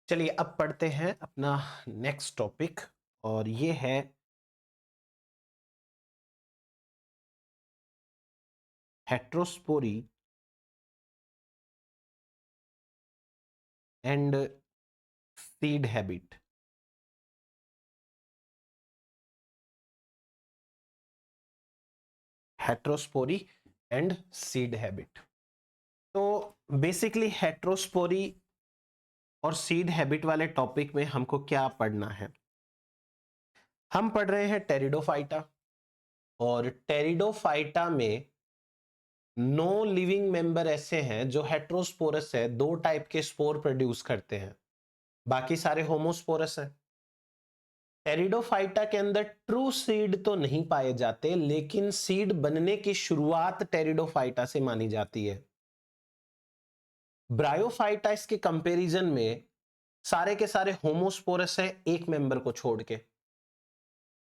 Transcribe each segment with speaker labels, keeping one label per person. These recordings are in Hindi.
Speaker 1: चलिए अब पढ़ते हैं अपना नेक्स्ट टॉपिक और ये है heterospory and seed habit. Heterospory and seed habit. तो बेसिकली हेट्रोस्पोरी और सीड हैबिट वाले टॉपिक में हमको क्या पढ़ना है? हम पढ़ रहे हैं टेरिडोफाइटा और टेरिडोफाइटा में नो लिविंग मेंबर ऐसे हैं जो हेट्रोस्पोरस है, दो टाइप के स्पोर प्रोड्यूस करते हैं, बाकी सारे होमोस्पोरस हैं। टेरिडोफाइटा के अंदर ट्रू सीड तो नहीं पाए जाते, लेकिन सीड बनने की शुरुआत टेरिडोफाइटा से मानी जाती है। ब्रायोफाइटा इसके कंपैरिजन में सारे के सारे होमोस्पोरस है, एक मेंबर को छोड़ के।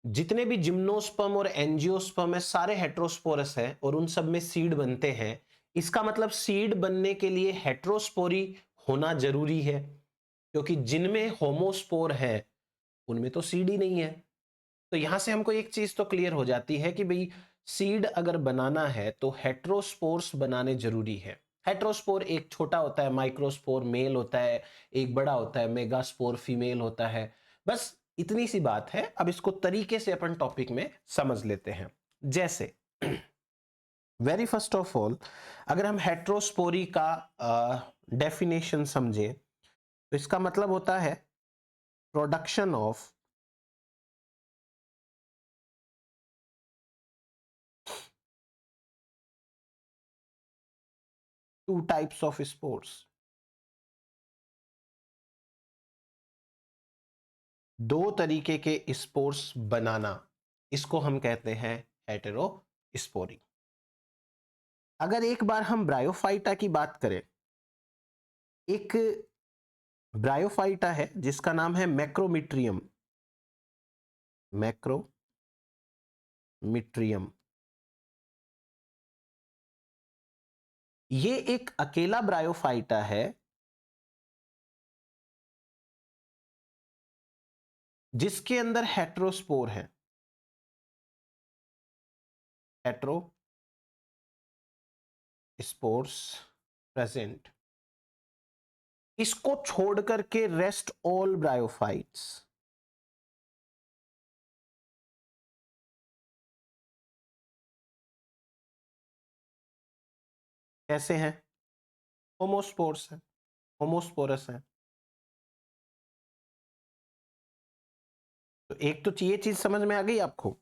Speaker 1: जितने भी जिम्नोस्पर्म और एंजियोस्पर्म है सारे हेट्रोस्पोरस है और उन सब में सीड बनते हैं। इसका मतलब सीड बनने के लिए हेट्रोस्पोरी होना जरूरी है, क्योंकि जिनमें होमोस्पोर है उनमें तो सीड ही नहीं है। तो यहां से हमको एक चीज तो क्लियर हो जाती है कि भाई सीड अगर बनाना है तो हेट्रोस्पोर्स बनाने जरूरी है। हेट्रोस्पोर एक छोटा होता है, माइक्रोस्पोर मेल होता है, एक बड़ा होता है मेगास्पोर फीमेल होता है। बस इतनी सी बात है। अब इसको तरीके से अपन टॉपिक में समझ लेते हैं। जैसे वेरी फर्स्ट ऑफ ऑल, अगर हम हेट्रोस्पोरी का डेफिनेशन समझें तो इसका मतलब होता है production of two types of spores. दो तरीके के स्पोर्स बनाना, इसको हम कहते हैं हेटेरोस्पोरी। अगर एक बार हम ब्रायोफाइटा की बात करें, एक ब्रायोफाइटा है जिसका नाम है मैक्रोमिट्रियम। मैक्रोमिट्रियम ये एक अकेला ब्रायोफाइटा है जिसके अंदर हेट्रोस्पोर है। Heterospores present. इसको छोड़ करके रेस्ट ऑल ब्रायोफाइट्स कैसे हैं? होमोस्पोर्स है, होमोस्पोरस है। तो एक तो ये चीज समझ में आ गई आपको।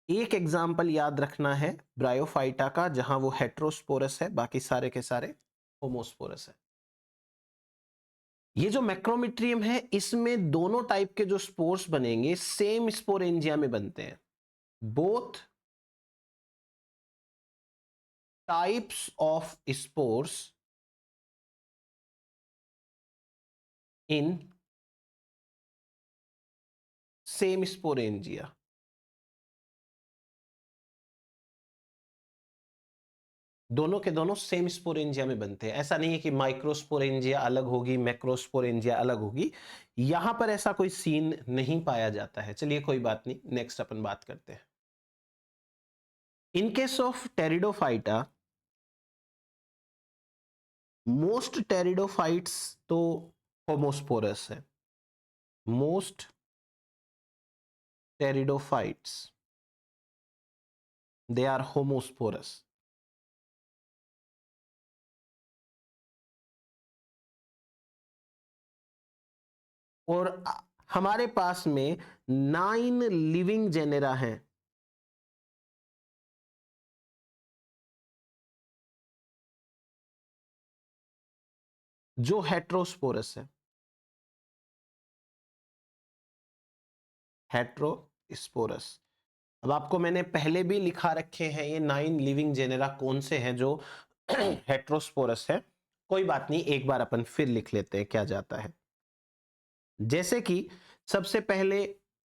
Speaker 1: एक एग्जाम्पल याद रखना है ब्रायोफाइटा का जहां वो हेट्रोस्पोरस है, बाकी सारे के सारे होमोस्पोरस है। ये जो मैक्रोमिट्रियम है इसमें दोनों टाइप के जो स्पोर्स बनेंगे सेम स्पोरेंजिया में बनते हैं। Both types of spores in same sporangia. दोनों के दोनों सेम स्पोरेंजिया में बनते हैं। ऐसा नहीं है कि माइक्रोस्पोरेंजिया अलग होगी मैक्रोस्पोरेंजिया अलग होगी, यहां पर ऐसा कोई सीन नहीं पाया जाता है। चलिए कोई बात नहीं, नेक्स्ट अपन बात करते हैं। In case of pteridophyta, most pteridophytes तो होमोस्पोरस है। Most pteridophytes they are homosporous. और हमारे पास में 9 लिविंग जेनेरा हैं जो हेट्रोस्पोरस है। हेट्रोस्पोरस। अब आपको मैंने पहले भी लिखा रखे हैं ये 9 लिविंग जेनेरा कौन से हैं जो हेट्रोस्पोरस है। कोई बात नहीं, एक बार अपन फिर लिख लेते हैं क्या जाता है। जैसे कि सबसे पहले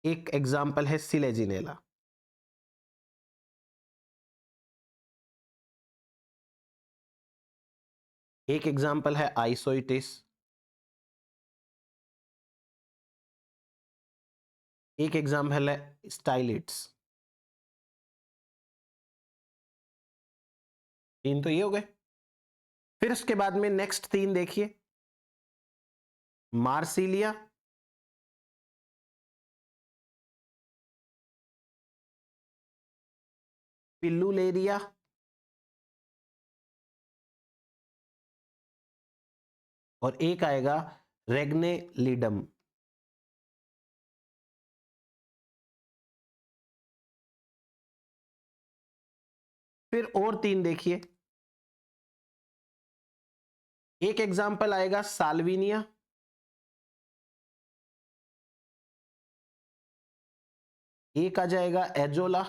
Speaker 1: एक एग्जाम्पल है सिलेजिनेला। एक एग्जाम्पल है आइसोइटिस। एक एग्जाम्पल है स्टाइलिट्स। 3 तो ये हो गए। फिर उसके बाद में नेक्स्ट 3 देखिए, मार्सिलिया, पिल्लुलेरिया और एक आएगा रेग्नेलिडम। फिर और 3 देखिए, एक एग्जाम्पल आएगा साल्विनिया, एक आ जाएगा एजोला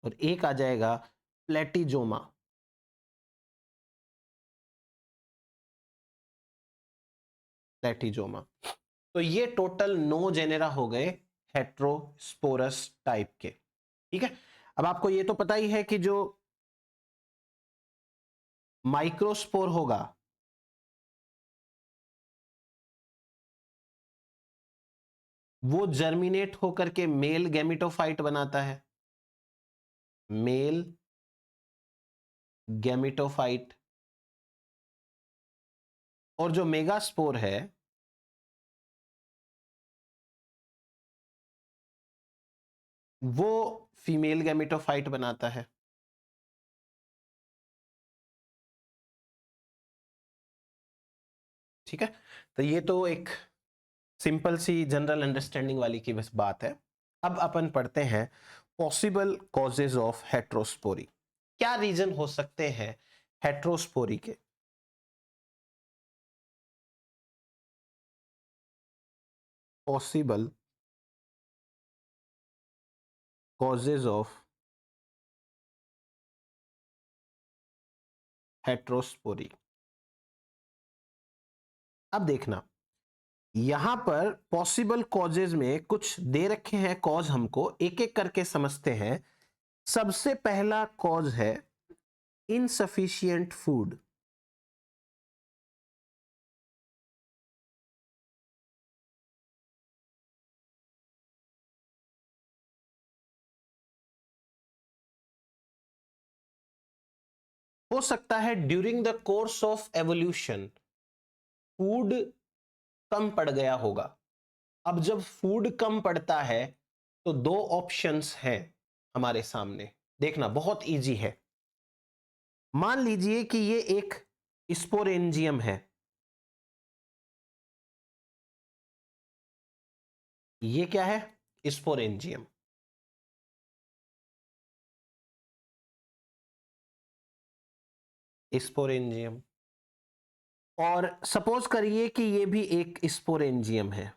Speaker 1: और एक आ जाएगा प्लेटिजोमा। प्लेटिजोमा। तो ये टोटल 9 जेनेरा हो गए हेट्रोस्पोरस टाइप के। ठीक है, अब आपको ये तो पता ही है कि जो माइक्रोस्पोर होगा वो जर्मिनेट होकर के मेल गैमिटोफाइट बनाता है, मेल गैमिटोफाइट। और जो मेगास्पोर है वो फीमेल गैमिटोफाइट बनाता है। ठीक है, तो ये तो एक सिंपल सी जनरल अंडरस्टैंडिंग वाली की बस बात है। अब अपन पढ़ते हैं पॉसिबल कॉजेज ऑफ हेट्रोस्पोरी। क्या रीजन हो सकते हैं हेट्रोस्पोरी के? Possible causes of heterospory. अब देखना, यहां पर पॉसिबल कॉजेज में कुछ दे रखे हैं कॉज, हमको एक एक करके समझते हैं। सबसे पहला कॉज है इनसफिशिएंट फूड। हो सकता है during the course of evolution food कम पड़ गया होगा। अब जब फूड कम पड़ता है तो 2 ऑप्शंस हैं हमारे सामने। देखना बहुत इजी है। मान लीजिए कि ये एक स्पोरेंजियम है, ये क्या है? स्पोरेंजियम। स्पोरेंजियम। और सपोज करिए कि ये भी एक स्पोरेंजियम है।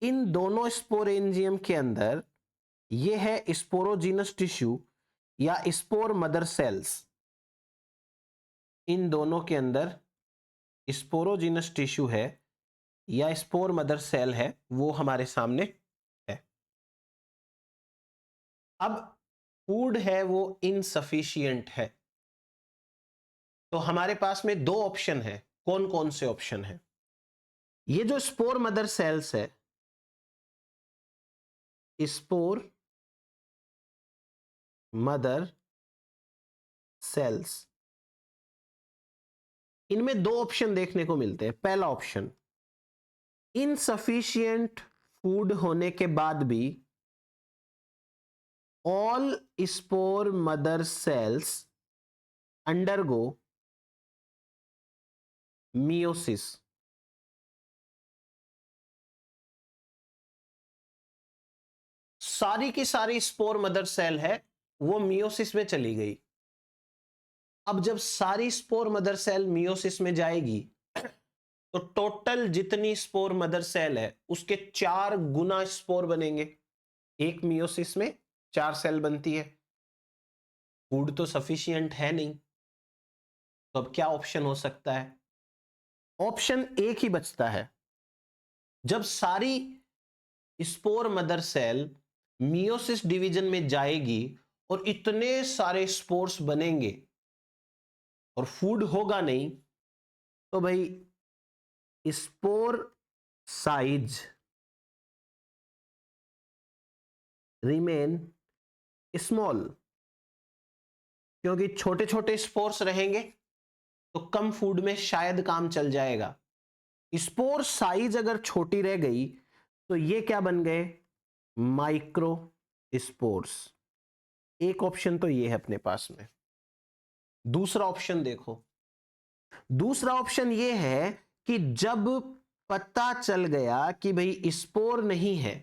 Speaker 1: इन दोनों स्पोरेंजियम के अंदर ये है स्पोरोजीनस टिश्यू या स्पोर मदर सेल्स। इन दोनों के अंदर स्पोरोजीनस टिश्यू है या स्पोर मदर सेल है, वो हमारे सामने है। अब फूड है वो इनसफिशिएंट है, तो हमारे पास में 2 ऑप्शन है। कौन कौन से ऑप्शन है? ये जो स्पोर मदर सेल्स है, स्पोर मदर सेल्स, इनमें 2 ऑप्शन देखने को मिलते हैं। पहला ऑप्शन, इनसफिशिएंट फूड होने के बाद भी all spore mother cells undergo meiosis. सारी की सारी स्पोर मदर सेल है वो मियोसिस में चली गई। अब जब सारी स्पोर मदर सेल मियोसिस में जाएगी तो टोटल जितनी स्पोर मदर सेल है उसके 4 गुना स्पोर बनेंगे। एक मियोसिस में 4 सेल बनती है। फूड तो सफिशिएंट है नहीं, तो अब क्या ऑप्शन हो सकता है? ऑप्शन एक ही बचता है। जब सारी spore mother cell meiosis division में जाएगी और इतने सारे स्पोर्स बनेंगे और फूड होगा नहीं, तो भाई स्पोर साइज रिमेन स्मॉल, क्योंकि छोटे छोटे स्पोर्स रहेंगे तो कम फूड में शायद काम चल जाएगा। स्पोर साइज अगर छोटी रह गई तो ये क्या बन गए, माइक्रो स्पोर्स। एक ऑप्शन तो ये है अपने पास में। दूसरा ऑप्शन देखो, दूसरा ऑप्शन ये है कि जब पता चल गया कि भाई स्पोर नहीं है,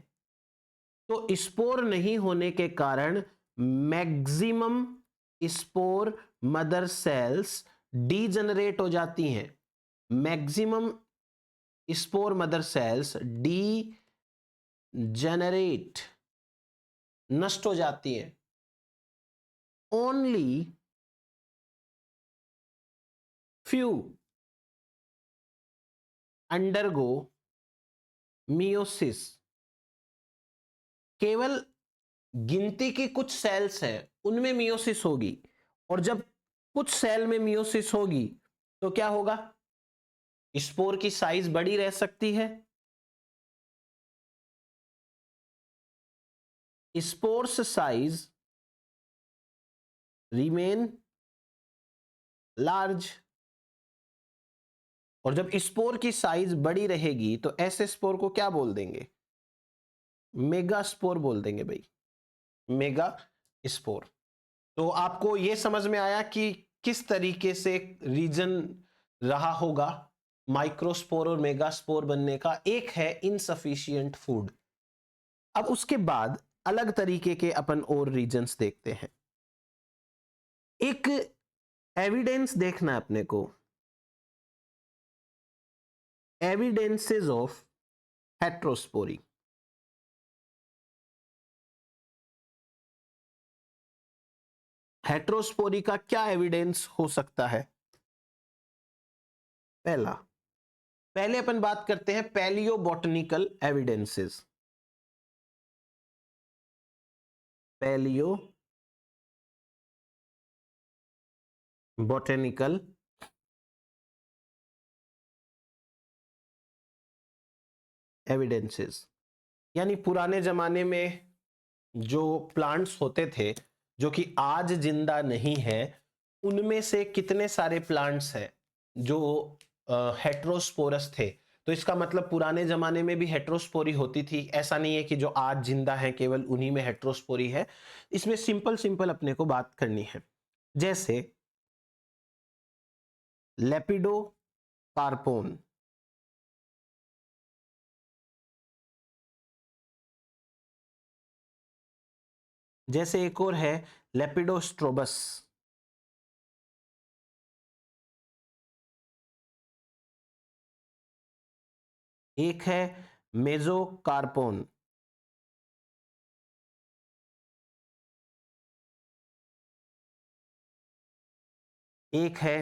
Speaker 1: तो स्पोर नहीं होने के कारण maximum spore mother cells degenerate हो जाती हैं। Maximum spore mother cells D generate, नष्ट हो जाती हैं। ओनली फ्यू अंडरगो मियोसिस, केवल गिनती की कुछ सेल्स हैं उनमें मियोसिस होगी, और जब कुछ सेल में मियोसिस होगी तो क्या होगा, स्पोर की साइज बड़ी रह सकती है, स्पोर्स साइज रिमेन लार्ज। और जब स्पोर की साइज बड़ी रहेगी तो ऐसे स्पोर को क्या बोल देंगे, मेगा स्पोर बोल देंगे भाई, मेगा स्पोर। तो आपको यह समझ में आया कि किस तरीके से रीजन रहा होगा माइक्रोस्पोर और मेगास्पोर बनने का। एक है इनसफिशिएंट फूड। अब उसके बाद अलग तरीके के अपन और रीजन्स देखते हैं। एक एविडेंस देखना है अपने को, एविडेंसेस ऑफ हेट्रोस्पोरी। हेट्रोस्पोरी का क्या एविडेंस हो सकता है। पहले अपन बात करते हैं पैलियोबॉटनिकल एविडेंसेस। पैलियो बॉटेनिकल एविडेंसेस, यानी पुराने जमाने में जो प्लांट्स होते थे जो कि आज जिंदा नहीं है, उनमें से कितने सारे प्लांट्स हैं जो हेट्रोस्पोरस थे। तो इसका मतलब पुराने जमाने में भी हेट्रोस्पोरी होती थी, ऐसा नहीं है कि जो आज जिंदा है केवल उन्हीं में हेट्रोस्पोरी है। इसमें सिंपल सिंपल अपने को बात करनी है। जैसे लेपिडो कार्पोन, जैसे एक और है लेपिडोस्ट्रोबस, एक है मेजोकार्पोन, एक है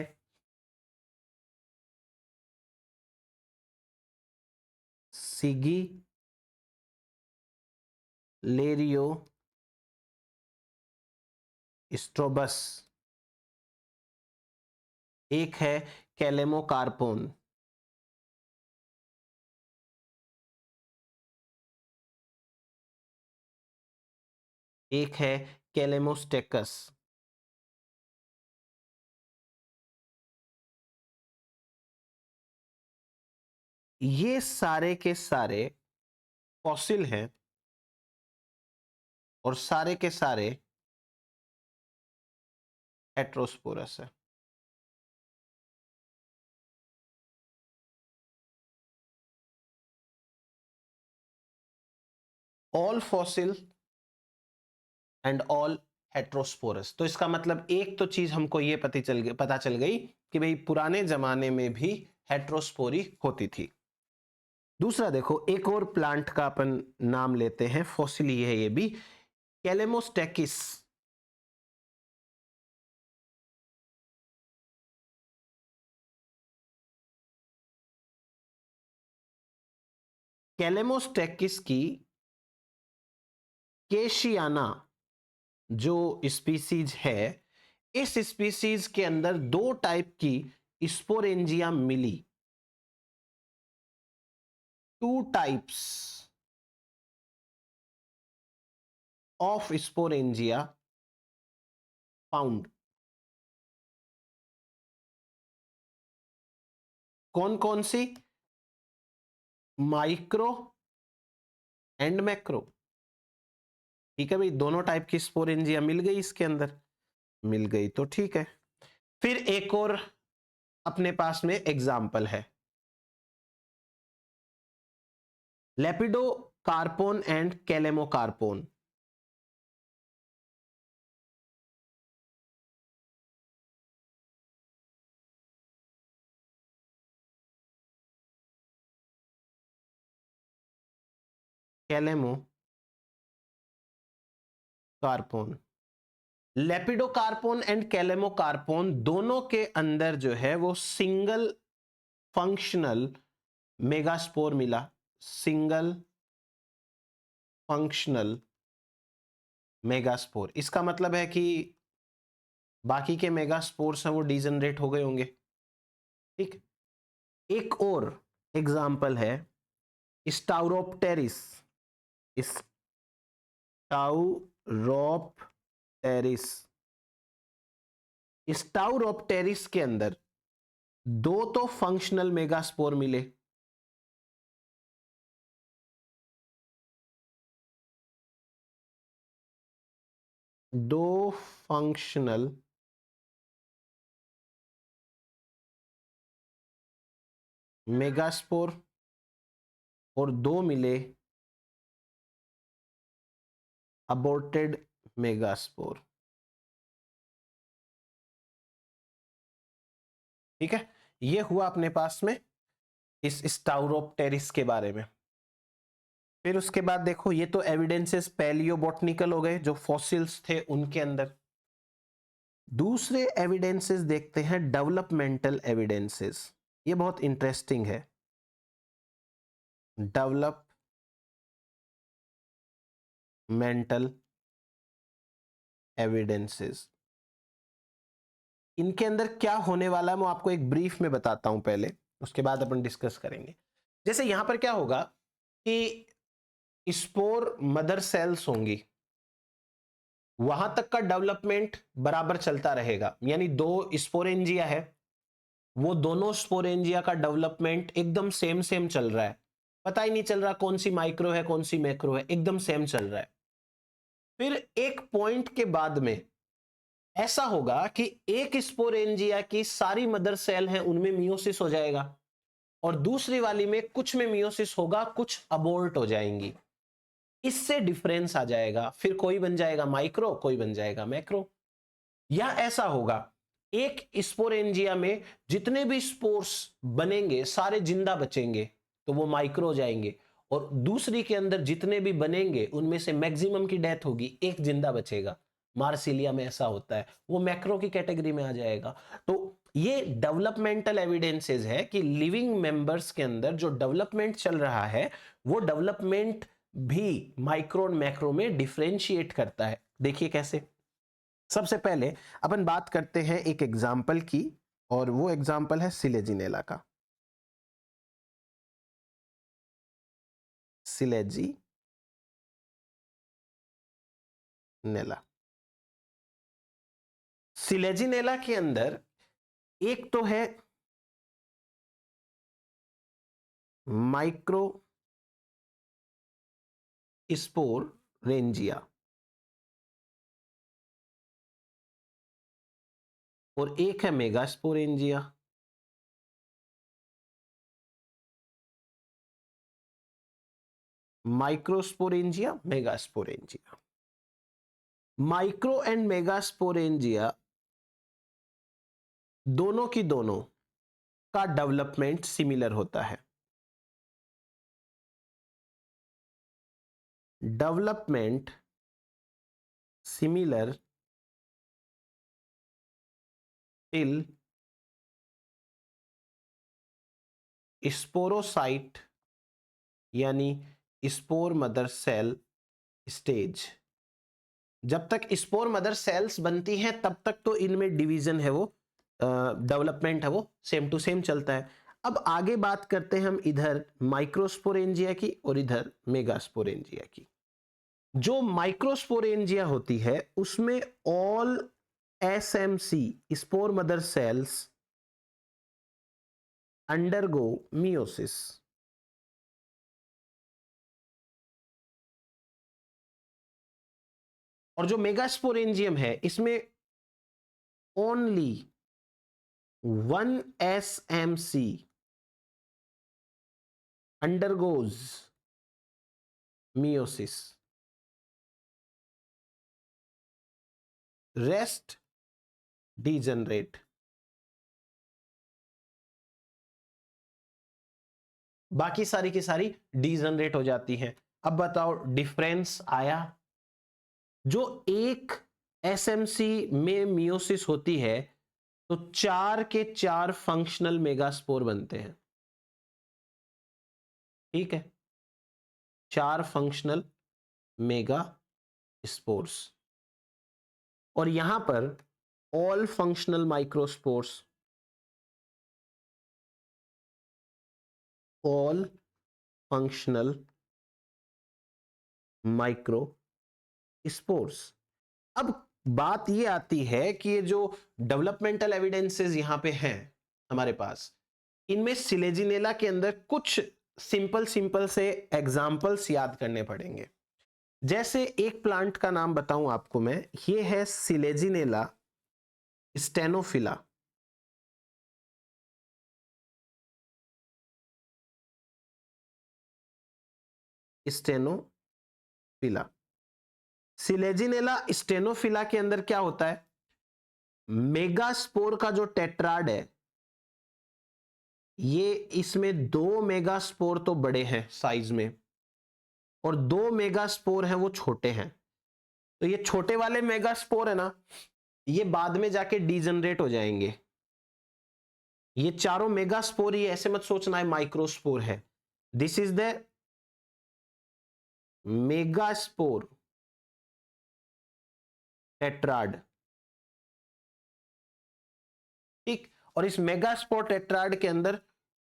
Speaker 1: सिगी लेरियो स्ट्रोबस, एक है कैलेमोकार्पोन, एक है कैलेमोस्टेकस। ये सारे के सारे फॉसिल हैं और सारे के सारे हेट्रोस्पोरस है। All fossil and all heterosporous. तो इसका मतलब एक तो चीज हमको ये पता चल गई कि भाई पुराने जमाने में भी हेट्रोस्पोरी होती थी। दूसरा देखो, एक और प्लांट का अपन नाम लेते हैं, फॉसिल ही है ये भी, कैलेमोस्टेकिस। कैलेमोस्टेकिस की केशियाना जो स्पीसीज है, इस स्पीसीज के अंदर 2 टाइप की स्पोरेंजिया मिली, 2 टाइप्स ऑफ स्पोरेंजिया फाउंड। कौन कौन सी? Micro and macro. ठीक है भाई, दोनों टाइप की स्पोरेंजिया मिल गई इसके अंदर, मिल गई तो ठीक है। फिर एक और अपने पास में एग्जाम्पल है, लेपिडोकार्पोन एंड कैलेमोकार्पोन। कैलेमो कार्पोन, लेपिडोकार्पोन एंड कैलेमोकार्पोन दोनों के अंदर जो है वो सिंगल फंक्शनल मेगास्पोर मिला, सिंगल फंक्शनल मेगास्पोर। इसका मतलब है कि बाकी के मेगास्पोर्स हैं वो डिजनरेट हो गए होंगे। ठीक, एक और एग्जाम्पल है स्टाउरोप्टेरिस, स्टाउरोप्टेरिस। स्टाउरोप्टेरिस के अंदर 2 तो फंक्शनल मेगास्पोर मिले, दो फंक्शनल मेगास्पोर और 2 मिले अबॉर्टेड मेगास्पोर। ठीक है, ये हुआ अपने पास में इस स्टाउरोप्टेरिस के बारे में। फिर उसके बाद देखो, ये तो एविडेंसेस पैलियोबॉटनिकल हो गए जो फॉसिल्स थे उनके अंदर। दूसरे एविडेंसेस देखते हैं डेवलपमेंटल एविडेंसेस, ये बहुत इंटरेस्टिंग है। डेवलपमेंटल एविडेंसेस, इनके अंदर क्या होने वाला है मैं आपको एक ब्रीफ में बताता हूं पहले, उसके बाद अपन डिस्कस करेंगे। जैसे यहां पर क्या होगा कि स्पोर मदर सेल्स होंगी, वहां तक का डेवलपमेंट बराबर चलता रहेगा, यानी 2 स्पोरेंजिया है, वो दोनों स्पोरेंजिया का डेवलपमेंट एकदम सेम सेम चल रहा है, पता ही नहीं चल रहा कौन सी माइक्रो है कौन सी मैक्रो है, एकदम सेम चल रहा है। फिर एक पॉइंट के बाद में ऐसा होगा कि एक स्पोरेंजिया की सारी मदर सेल हैं उनमें मियोसिस हो जाएगा, और दूसरी वाली में कुछ में मियोसिस होगा, कुछ अबोर्ट हो जाएंगी, इससे डिफरेंस आ जाएगा। फिर कोई बन जाएगा माइक्रो, कोई बन जाएगा मैक्रो। या ऐसा होगा, एक स्पोरेंजिया में जितने भी स्पोर्स बनेंगे सारे जिंदा बचेंगे तो वो माइक्रो हो जाएंगे, और दूसरी के अंदर जितने भी बनेंगे उनमें से मैक्सिमम की डेथ होगी, एक जिंदा बचेगा। मार्सिलिया में ऐसा होता है, वो मैक्रो की कैटेगरी में आ जाएगा। तो ये डेवलपमेंटल एविडेंसेस है कि लिविंग मेंबर्स के अंदर जो डेवलपमेंट चल रहा है वो डेवलपमेंट भी माइक्रो और मैक्रो में डिफरेंशिएट करता है। देखिए कैसे। सबसे पहले अपन बात करते हैं एक एग्जाम्पल की, और वो एग्जाम्पल है सिलेजिनेला का। सिलेजिनेला, सिलेजिनेला के अंदर एक तो है माइक्रो स्पोरेंजिया और एक है megasporangia. Microsporangia, megasporangia. Micro and megasporangia दोनों की दोनों का डेवलपमेंट सिमिलर होता है। डेवलपमेंट सिमिलर टिल स्पोरोसाइट यानी स्पोर मदर सेल स्टेज। जब तक स्पोर मदर सेल्स बनती हैं तब तक तो इनमें डिवीजन है, वो डेवलपमेंट है, वो सेम टू सेम चलता है। अब आगे बात करते हैं हम इधर माइक्रोस्पोरेंजिया की और इधर मेगास्पोरेंजिया की। जो माइक्रोस्पोरेंजिया होती है उसमें all SMC spore mother cells undergo meiosis. और जो मेगास्पोरेंजियम है इसमें only 1 SMC undergoes meiosis, rest degenerate। बाकी सारी की सारी डीजनरेट हो जाती हैं। अब बताओ डिफरेंस आया? जो एक एसएमसी में मियोसिस होती है तो 4 के 4 फंक्शनल मेगास्पोर बनते हैं, ठीक है, 4 फंक्शनल मेगा स्पोर्स। और यहां पर all functional microspores, all functional micro spores. अब बात ये आती है कि ये जो डेवलपमेंटल एविडेंसेस यहां पे हैं हमारे पास, इनमें सिलेजिनेला के अंदर कुछ सिंपल सिंपल से एग्जाम्पल्स याद करने पड़ेंगे। जैसे एक प्लांट का नाम बताऊं आपको मैं, ये है सिलेजिनेला स्टेनोफिला। स्टेनोफिला, सिलेजिनेला स्टेनोफिला के अंदर क्या होता है, मेगास्पोर का जो टेट्राड है, ये इसमें 2 मेगास्पोर तो बड़े हैं साइज में और 2 मेगास्पोर हैं वो छोटे हैं। तो ये छोटे वाले मेगास्पोर है ना, ये बाद में जाके डीजनरेट हो जाएंगे। ये चारों मेगास्पोर, ये ऐसे मत सोचना है माइक्रोस्पोर है, this is the megaspore tetrad, ठीक। और इस मेगास्पोर टेट्राड के अंदर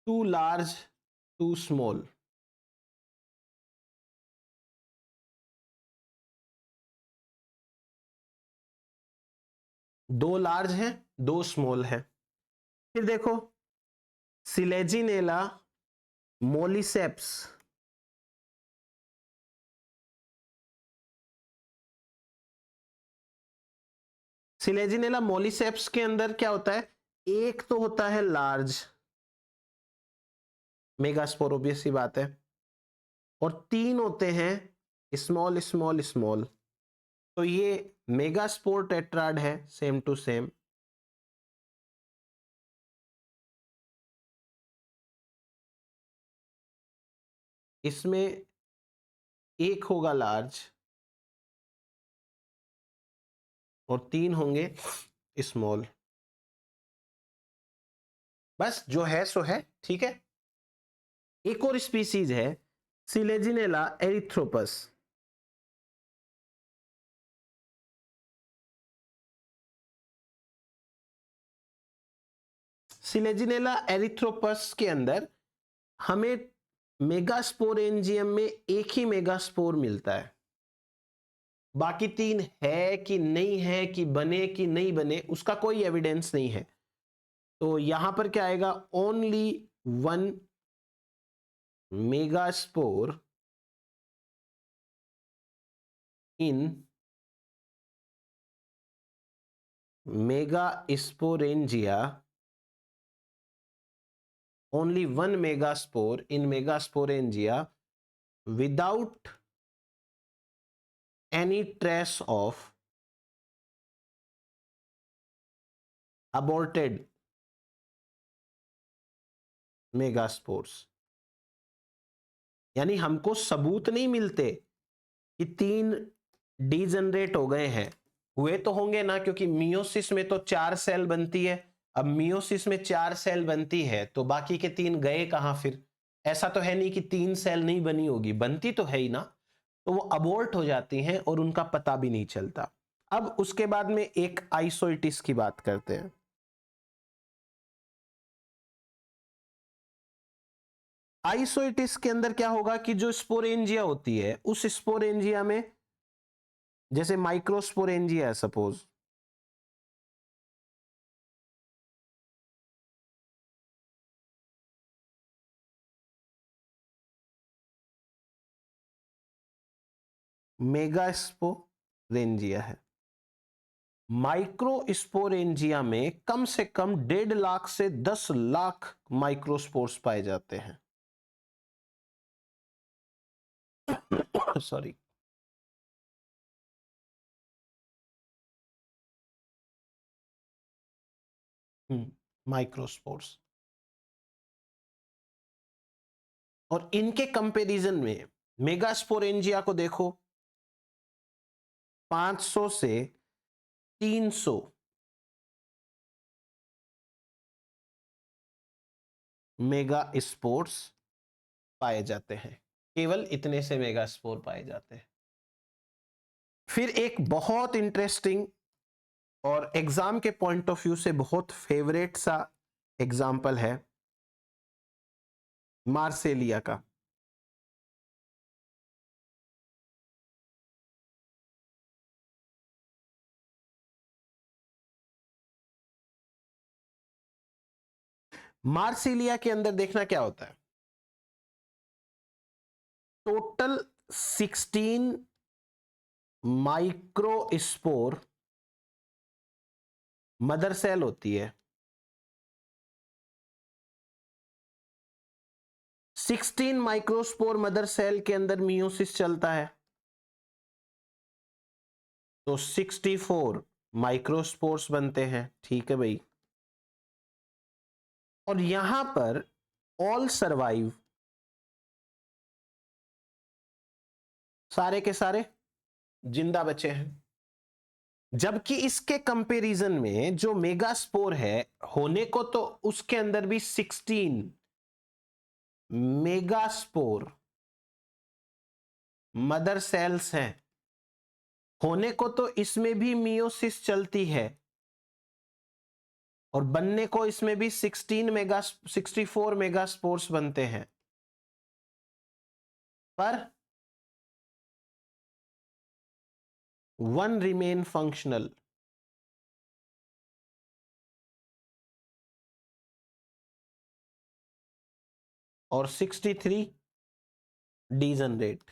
Speaker 1: 2 लार्ज 2 स्मॉल, दो लार्ज हैं 2 स्मॉल हैं। फिर देखो सिलेजिनेला मोलिसेप्स, सिलेजिनेला मोलिसेप्स के अंदर क्या होता है, एक तो होता है लार्ज मेगास्पोर, ऑब्वियस सी बात है, और 3 होते हैं स्मॉल स्मॉल स्मॉल। तो ये मेगास्पोर टेट्राड है सेम टू सेम। इसमें एक होगा लार्ज और 3 होंगे स्मॉल। बस जो है सो है, ठीक है। एक और स्पीसीज है सिलेजिनेला एरिथ्रोपस। सिलेजिनेला एरिथ्रोपस के अंदर हमें मेगास्पोरेंजियम में एक ही मेगास्पोर मिलता है, बाकी 3 है कि नहीं है, कि बने कि नहीं बने, उसका कोई एविडेंस नहीं है। तो यहां पर क्या आएगा, only 1 megaspore in megasporangia, only 1 megaspore in megasporangia without any trace of aborted megaspores। यानी हमको सबूत नहीं मिलते कि 3 डीजनरेट हो गए हैं। हुए तो होंगे ना, क्योंकि मियोसिस में तो 4 सेल बनती है। अब मियोसिस में 4 सेल बनती है तो बाकी के 3 गए कहां फिर? ऐसा तो है नहीं कि 3 सेल नहीं बनी होगी, बनती तो है ही ना। तो वो अबॉर्ट हो जाती हैं और उनका पता भी नहीं चलता। अब उसके बाद में एक आइसोइटिस की बात करते हैं। आइसोइटिस के अंदर क्या होगा कि जो स्पोरेंजिया होती है, उस स्पोरेंजिया में, जैसे माइक्रोस्पोरेंजिया है सपोज, मेगास्पोरेंजिया है। माइक्रोस्पोरेंजिया में कम से कम 1.5 लाख से 10 लाख माइक्रोस्पोर्स पाए जाते हैं। सॉरी। माइक्रोस्पोर्स। और इनके कंपैरिजन में मेगास्पोरेंजिया को देखो, 500 से 300 मेगा स्पोर्स पाए जाते हैं। केवल इतने से मेगा स्पोर पाए जाते हैं। फिर एक बहुत इंटरेस्टिंग और एग्जाम के पॉइंट ऑफ व्यू से बहुत फेवरेट सा एग्जाम्पल है मार्सेलिया का। मार्सिलिया के अंदर देखना क्या होता है, टोटल 16 माइक्रोस्पोर मदर सेल होती है। 16 माइक्रोस्पोर मदर सेल के अंदर मियोसिस चलता है, तो 64 माइक्रोस्पोर्स बनते हैं। ठीक है भाई। और यहां पर ऑल सर्वाइव, सारे के सारे जिंदा बचे हैं। जबकि इसके कंपैरिजन में जो मेगास्पोर है, होने को तो उसके अंदर भी 16 मेगास्पोर मदर सेल्स हैं, होने को तो इसमें भी मियोसिस चलती है और बनने को इसमें भी 64 मेगास्पोर्स बनते हैं, पर वन रिमेन फंक्शनल। और 63 डीजनरेट।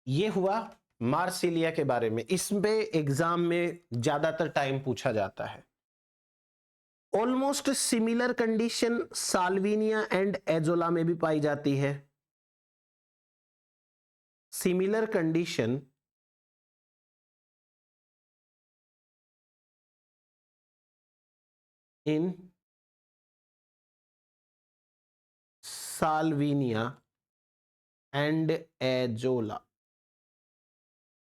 Speaker 1: ये हुआ मार्सिलिया के बारे में। इसमें एग्जाम में ज्यादातर टाइम पूछा जाता है। Almost similar condition Salvinia and azolla में भी पाई जाती है। Similar condition in Salvinia and azolla.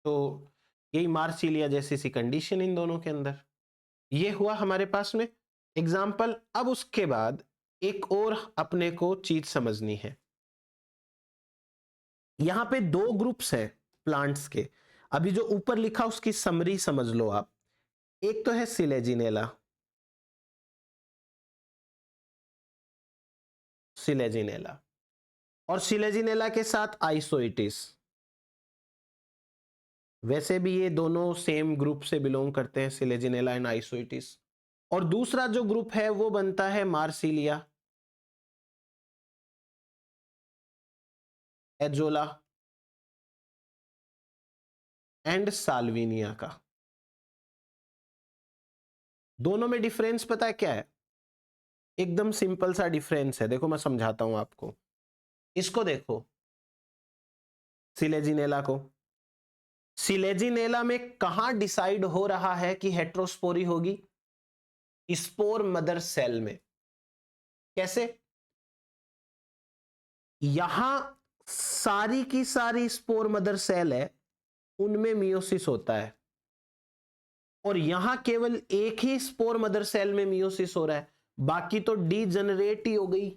Speaker 1: तो यही मार्सिलिया जैसी सी कंडीशन इन दोनों के अंदर। ये हुआ हमारे पास में एग्जाम्पल। अब उसके बाद एक और अपने को चीज समझनी है। यहां पे 2 ग्रुप्स है प्लांट्स के। अभी जो ऊपर लिखा उसकी समरी समझ लो आप। एक तो है सिलेजिनेला, सिलेजिनेला, और सिलेजिनेला के साथ आइसोइटिस। वैसे भी ये दोनों सेम ग्रुप से बिलोंग करते हैं, सिलेजिनेला एंड आइसोइटिस। और दूसरा जो ग्रुप है वो बनता है मार्सिलिया, एजोला एंड साल्विनिया का। दोनों में डिफरेंस पता है क्या है? एकदम सिंपल सा डिफरेंस है। देखो मैं समझाता हूं आपको। इसको देखो, सिलेजिनेला को। सिलेजिनेला में कहां डिसाइड हो रहा है कि हेट्रोस्पोरी होगी? स्पोर मदर सेल में। कैसे? यहां सारी की सारी स्पोर मदर सेल है, उनमें मियोसिस होता है, और यहां केवल एक ही स्पोर मदर सेल में मियोसिस हो रहा है, बाकी तो डीजनरेट ही हो गई।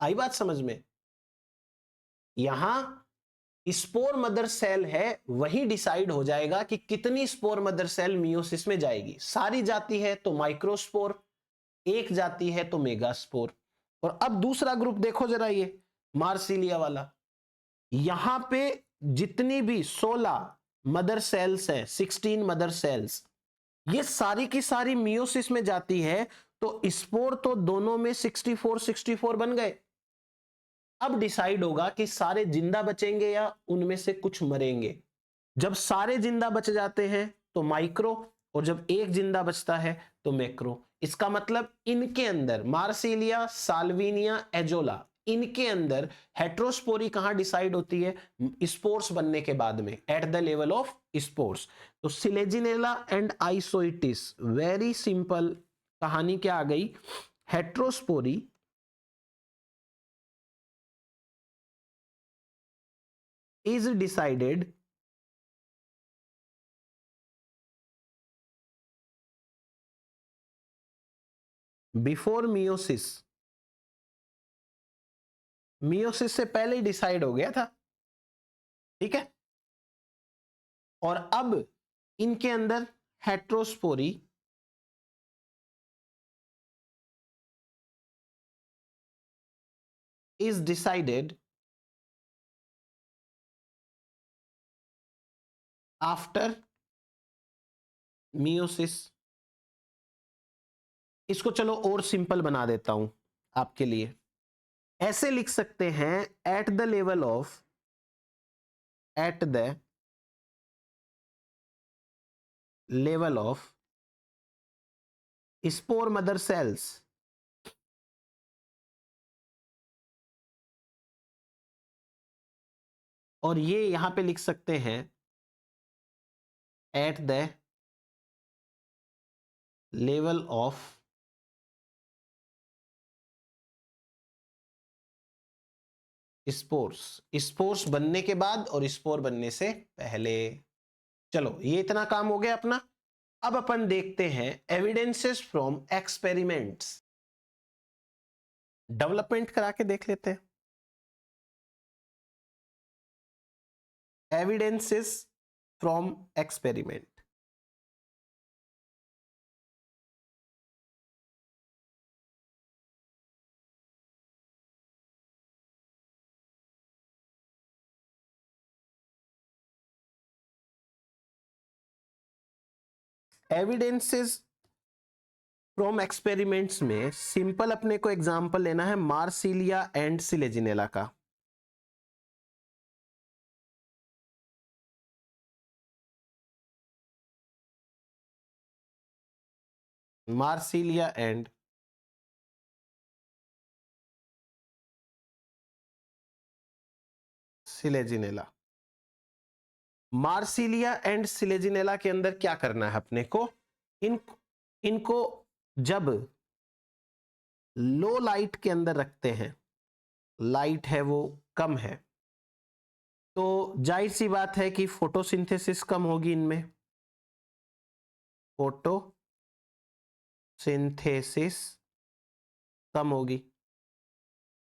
Speaker 1: आई बात समझ में? यहां स्पोर मदर सेल है, वही डिसाइड हो जाएगा कि कितनी स्पोर मदर सेल मियोसिस में जाएगी। सारी जाती है तो माइक्रोस्पोर, एक जाती है तो मेगास्पोर। और अब दूसरा ग्रुप देखो जरा, ये मार्सिलिया वाला, यहां पे जितनी भी 16 मदर सेल्स हैं, 16 मदर सेल्स, ये सारी की सारी मियोसिस में जाती है, तो स्पोर तो दोनों में 64 बन गए। अब डिसाइड होगा कि सारे जिंदा बचेंगे या उनमें से कुछ मरेंगे। जब सारे जिंदा बच जाते हैं तो माइक्रो, और जब एक जिंदा बचता है तो मैक्रो। इसका मतलब इनके अंदर मार्सिलिया, साल्विनिया, एजोला, इनके अंदर हेट्रोस्पोरी कहां डिसाइड होती है? स्पोर्स बनने के बाद में, at the level of spores. तो सिलेजिनेला एंड आइसोइटिस, वेरी सिंपल कहानी क्या आ गई? Heterospory is decided before meiosis, meiosis से पहले ही डिसाइड हो गया था, ठीक है। और अब इनके अंदर heterospory is decided after meiosis। इसको चलो और सिंपल बना देता हूं आपके लिए, ऐसे लिख सकते हैं, at the level of, at the level of spore mother cells, और ये यहां पे लिख सकते हैं at the level of spores, spores बनने के बाद और स्पोर बनने से पहले। चलो ये इतना काम हो गया अपना। अब अपन देखते हैं एविडेंसेस फ्रॉम एक्सपेरिमेंट्स, डेवलपमेंट करा के देख लेते हैं। Evidences from experiment, evidences from experiments में सिंपल अपने को एग्जांपल लेना है मार्सिलिया एंड सिलेजिनेला का। Marsilea and Selaginella, Marsilea and Selaginella के अंदर क्या करना है अपने को? इनको जब लो लाइट के अंदर रखते हैं, लाइट है वो कम है, तो जाहिर सी बात है कि फोटोसिंथेसिस कम होगी इनमें, फोटोसिंथेसिस कम होगी।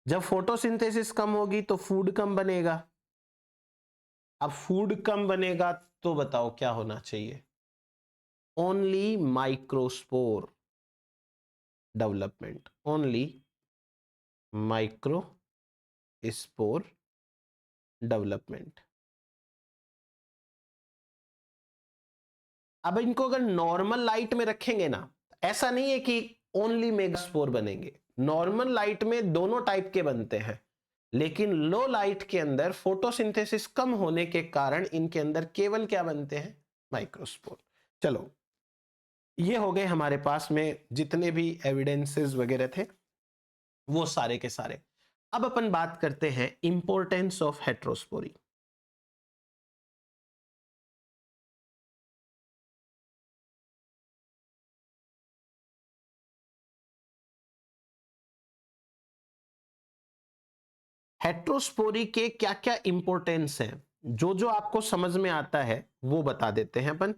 Speaker 1: जब फोटोसिंथेसिस कम होगी तो फूड कम बनेगा। अब फूड कम बनेगा तो बताओ क्या होना चाहिए? Only microspore development, only microspore development. अब इनको अगर नॉर्मल लाइट में रखेंगे ना, ऐसा नहीं है कि ओनली मेगास्पोर बनेंगे, नॉर्मल लाइट में दोनों टाइप के बनते हैं, लेकिन लो लाइट के अंदर फोटोसिंथेसिस कम होने के कारण इनके अंदर केवल क्या बनते हैं? माइक्रोस्पोर। चलो ये हो गए हमारे पास में जितने भी एविडेंसेस वगैरह थे वो सारे के सारे। अब अपन बात करते हैं इंपॉर्टेंस ऑफ हेट्रोस्पोरी। हेट्रोस्पोरी के क्या क्या इंपॉर्टेंस हैं, जो जो आपको समझ में आता है वो बता देते हैं अपन।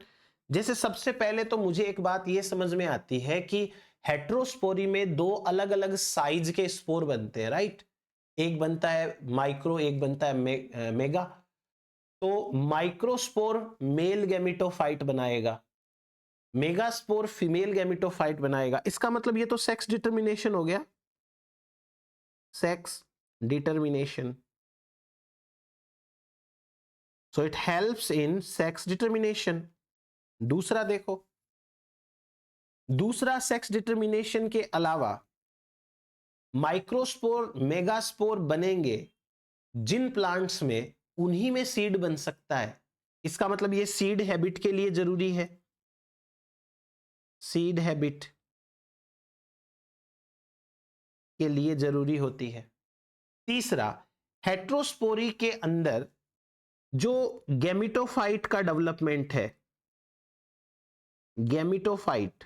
Speaker 1: जैसे सबसे पहले तो मुझे एक बात ये समझ में आती है कि हेट्रोस्पोरी में दो अलग अलग साइज के स्पोर बनते हैं, राइट? एक बनता है माइक्रो, एक बनता है मेगा। तो माइक्रोस्पोर मेल गैमिटोफाइट बनाएगा, मेगास्पोर फीमेल गैमिटोफाइट बनाएगा। इसका मतलब ये तो सेक्स डिटर्मिनेशन हो गया, sex determination. So it helps in sex determination. दूसरा देखो, दूसरा सेक्स डिटर्मिनेशन के अलावा माइक्रोस्पोर मेगास्पोर बनेंगे जिन प्लांट्स में, उन्हीं में सीड बन सकता है। इसका मतलब ये सीड हैबिट के लिए जरूरी है, सीड हैबिट के लिए जरूरी होती है। तीसरा, हेट्रोस्पोरी के अंदर जो गैमिटोफाइट का डेवलपमेंट है, गैमिटोफाइट,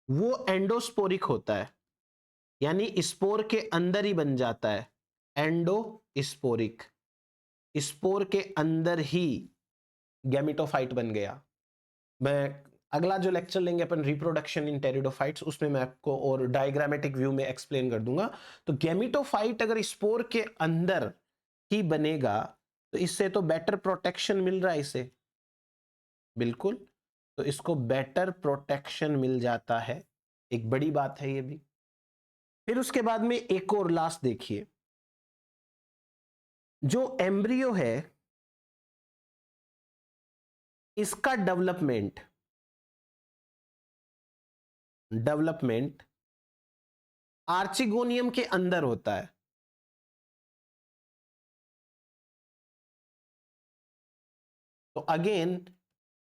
Speaker 1: वो एंडोस्पोरिक होता है, यानी स्पोर के अंदर ही बन जाता है, एंडोस्पोरिक। स्पोर के अंदर ही गैमिटोफाइट बन गया। मैं अगला जो लेक्चर लेंगे अपन रिप्रोडक्शन इन टेरिडोफाइट्स, उसमें मैं आपको और डायग्रामेटिक व्यू में एक्सप्लेन कर दूंगा। तो गैमिटोफाइट अगर स्पोर के अंदर ही बनेगा तो इससे तो बेटर प्रोटेक्शन मिल रहा है इसे, बिल्कुल, तो इसको बेटर प्रोटेक्शन मिल जाता है, एक बड़ी बात है ये भी। फिर उसके बाद में एक और लास्ट देखिए, जो एम्ब्रियो है इसका डेवलपमेंट आर्चिगोनियम के अंदर होता है। तो अगेन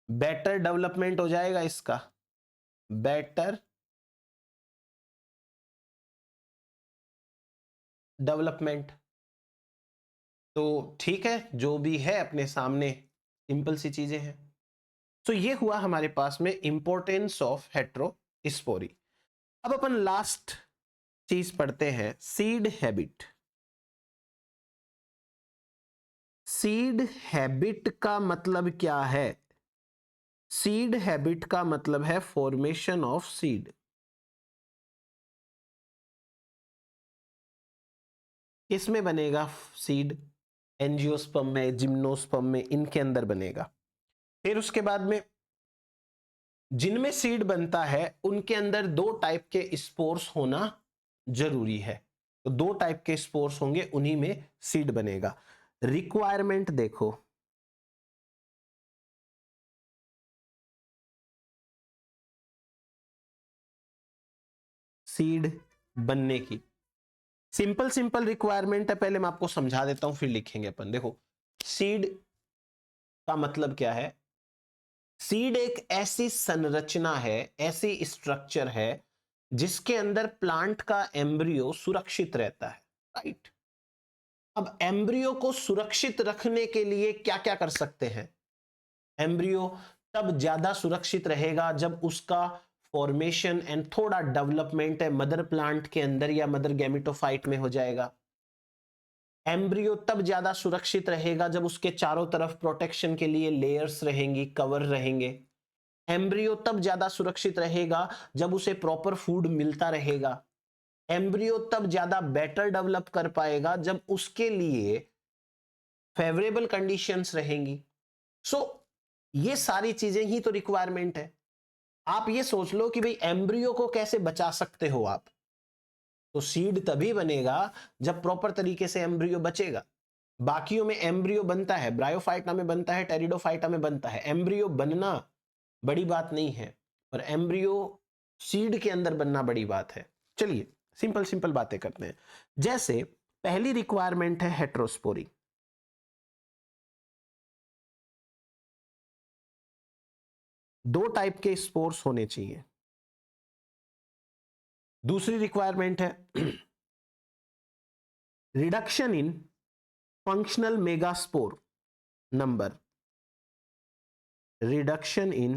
Speaker 1: बेटर डेवलपमेंट हो जाएगा इसका, बेटर डेवलपमेंट। तो ठीक है, जो भी है अपने सामने सिंपल सी चीजें हैं। तो ये हुआ हमारे पास में इंपॉर्टेंस ऑफ हेट्रोस्पोरी। अब अपन लास्ट चीज पढ़ते हैं, सीड हैबिट। सीड हैबिट का मतलब क्या है? सीड हैबिट का मतलब है फॉर्मेशन ऑफ सीड। किसमें बनेगा सीड? एंजियोस्पर्म में, जिम्नोस्पर्म में, इनके अंदर बनेगा। फिर उसके बाद में जिनमें सीड बनता है उनके अंदर दो टाइप के स्पोर्स होना जरूरी है। तो दो टाइप के स्पोर्स होंगे, उन्हीं में सीड बनेगा। रिक्वायरमेंट देखो, सीड बनने की सिंपल सिंपल रिक्वायरमेंट है, पहले मैं आपको समझा देता हूं फिर लिखेंगे अपन। देखो, सीड का मतलब क्या है? सीड एक ऐसी संरचना है, ऐसी स्ट्रक्चर है जिसके अंदर प्लांट का एम्ब्रियो सुरक्षित रहता है, राइट? अब एम्ब्रियो को सुरक्षित रखने के लिए क्या क्या कर सकते हैं? एम्ब्रियो तब ज्यादा सुरक्षित रहेगा जब उसका फॉर्मेशन एंड थोड़ा डेवलपमेंट है मदर प्लांट के अंदर या मदर गैमिटोफाइट में हो जाएगा। एम्ब्रियो तब ज्यादा सुरक्षित रहेगा जब उसके चारों तरफ प्रोटेक्शन के लिए लेयर्स रहेंगी, कवर रहेंगे। एम्ब्रियो तब ज्यादा सुरक्षित रहेगा जब उसे प्रॉपर फूड मिलता रहेगा। एम्ब्रियो तब ज्यादा बेटर डेवलप कर पाएगा जब उसके लिए फेवरेबल कंडीशंस रहेंगी। सो ये सारी चीजें ही तो रिक्वायरमेंट है। आप ये सोच लो कि भाई एम्ब्रियो को कैसे बचा सकते हो आप, तो सीड तभी बनेगा जब प्रॉपर तरीके से एम्ब्रियो बचेगा। बाकियों में एम्ब्रियो बनता है, ब्रायोफाइटा में बनता है, टेरिडोफाइटा में बनता है, एम्ब्रियो बनना बड़ी बात नहीं है, पर एम्ब्रियो सीड के अंदर बनना बड़ी बात है। चलिए सिंपल सिंपल बातें करते हैं। जैसे पहली रिक्वायरमेंट है हेट्रोस्पोरी, दो टाइप के स्पोर्स होने चाहिए। दूसरी रिक्वायरमेंट है reduction in functional megaspore number, reduction in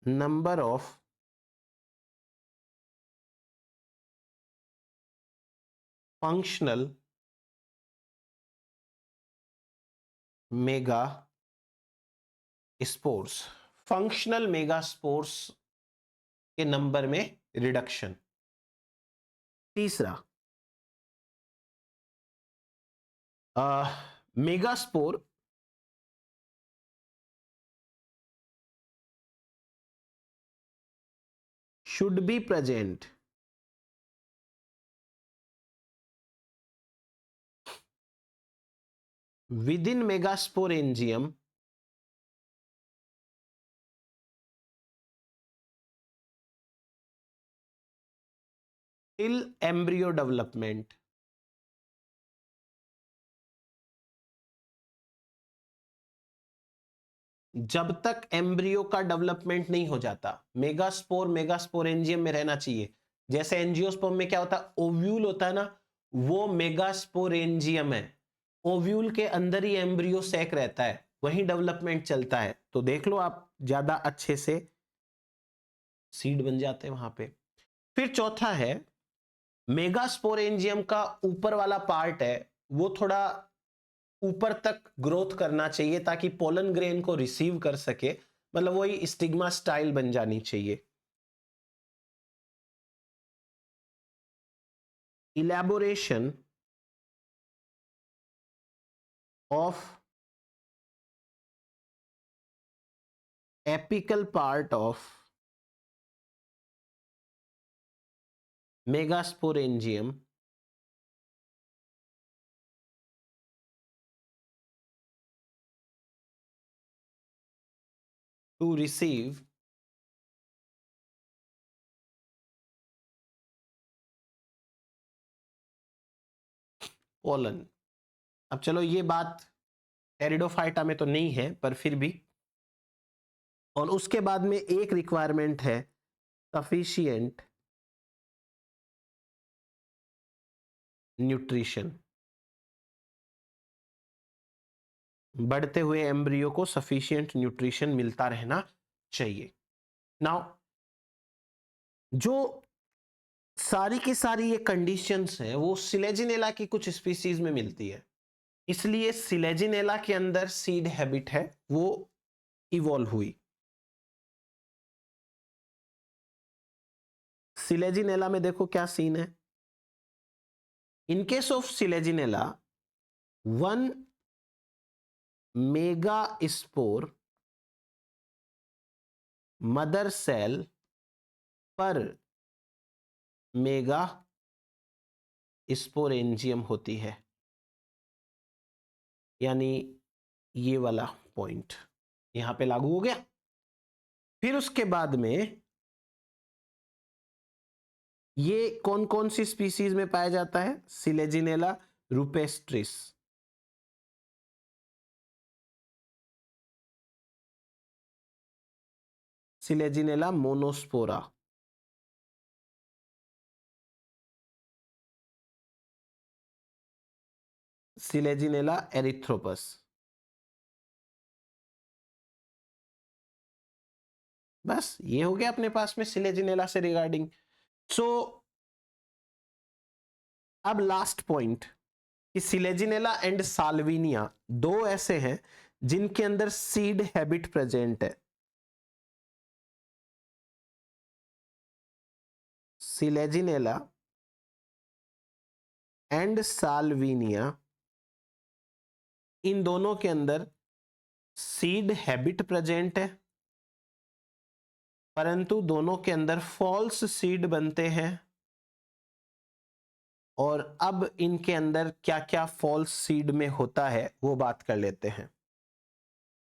Speaker 1: number of functional mega spores. Functional mega spores के नंबर में रिडक्शन। तीसरा megaspore should be present within megasporangium till embryo development। जब तक एम्ब्रियो का डेवलपमेंट नहीं हो जाता मेगास्पोर मेगास्पोरेंजियम में रहना चाहिए। जैसे एंजियोस्पर्म में क्या होता है, ओव्यूल होता है ना, वो मेगास्पोरेंजियम है। ओव्यूल के अंदर ही एम्ब्रियो सैक रहता है, वहीं डेवलपमेंट चलता है। तो देख लो आप, ज्यादा अच्छे से सीड बन जाते हैं वहां पे। फिर चौथा है मेगास्पोरेंजियम का ऊपर वाला पार्ट है वो थोड़ा ऊपर तक ग्रोथ करना चाहिए ताकि पोलन ग्रेन को रिसीव कर सके, मतलब वही स्टिग्मा स्टाइल बन जानी चाहिए। Elaboration of apical part of megasporangium to receive pollen. अब चलो ये बात टेरिडोफाइटा में तो नहीं है पर फिर भी। और उसके बाद में एक रिक्वायरमेंट है सफिशिएंट न्यूट्रिशन। बढ़ते हुए एम्ब्रियो को सफिशिएंट न्यूट्रिशन मिलता रहना चाहिए। नाउ जो सारी की सारी ये कंडीशंस हैं वो सिलेजिनेला की कुछ स्पीसीज में मिलती है, इसलिए सिलेजिनेला के अंदर सीड हैबिट है वो इवॉल्व हुई। सिलेजिनेला में देखो क्या सीन है। In case of selaginella 1 megaspore mother cell पर मेगा स्पोरेंजियम होती है, यानी ये वाला पॉइंट यहां पे लागू हो गया। फिर उसके बाद में ये कौन कौन सी स्पीसीज में पाया जाता है, सिलेजिनेला रूपेस्ट्रिस, सिलेजिनेला मोनोस्पोरा, सिलेजिनेला एरिथ्रोपस। बस ये हो गया अपने पास में सिलेजिनेला से रिगार्डिंग। सो अब लास्ट पॉइंट कि सिलेजिनेला एंड साल्विनिया दो ऐसे हैं जिनके अंदर सीड हैबिट प्रेजेंट है। सिलेजिनेला एंड साल्विनिया, इन दोनों के अंदर सीड हैबिट प्रेजेंट है, परंतु दोनों के अंदर फॉल्स सीड बनते हैं। और अब इनके अंदर क्या क्या फॉल्स सीड में होता है वो बात कर लेते हैं।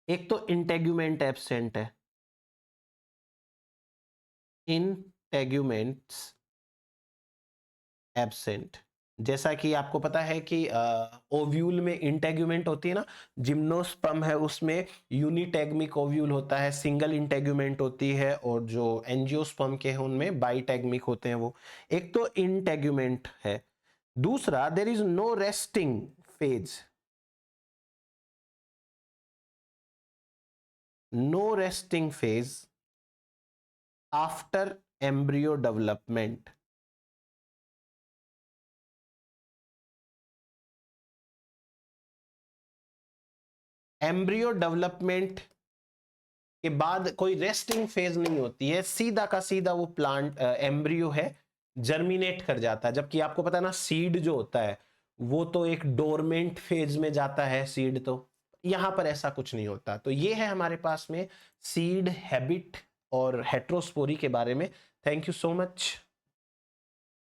Speaker 1: एक तो इंटेग्यूमेंट एब्सेंट है, इंटेग्यूमेंट्स एब्सेंट। जैसा कि आपको पता है कि ओव्यूल में इंटेग्यूमेंट होती है ना, जिम्नोस्पर्म है उसमें यूनिटैग्मिक ओव्यूल होता है, सिंगल इंटेग्यूमेंट होती है, और जो एंजियोस्पर्म के हैं उनमें बाइटैग्मिक होते हैं वो। एक तो इंटेग्यूमेंट है। दूसरा, there is no resting phase, no resting phase after embryo development. Embryo development के बाद कोई रेस्टिंग फेज नहीं होती है, सीधा का सीधा वो प्लांट एम्ब्रियो है जर्मिनेट कर जाता है। जबकि आपको पता है ना, सीड जो होता है वो तो एक डोरमेंट फेज में जाता है सीड, तो यहां पर ऐसा कुछ नहीं होता। तो ये है हमारे पास में सीड हैबिट और हेट्रोस्पोरी के बारे में। Thank you so much.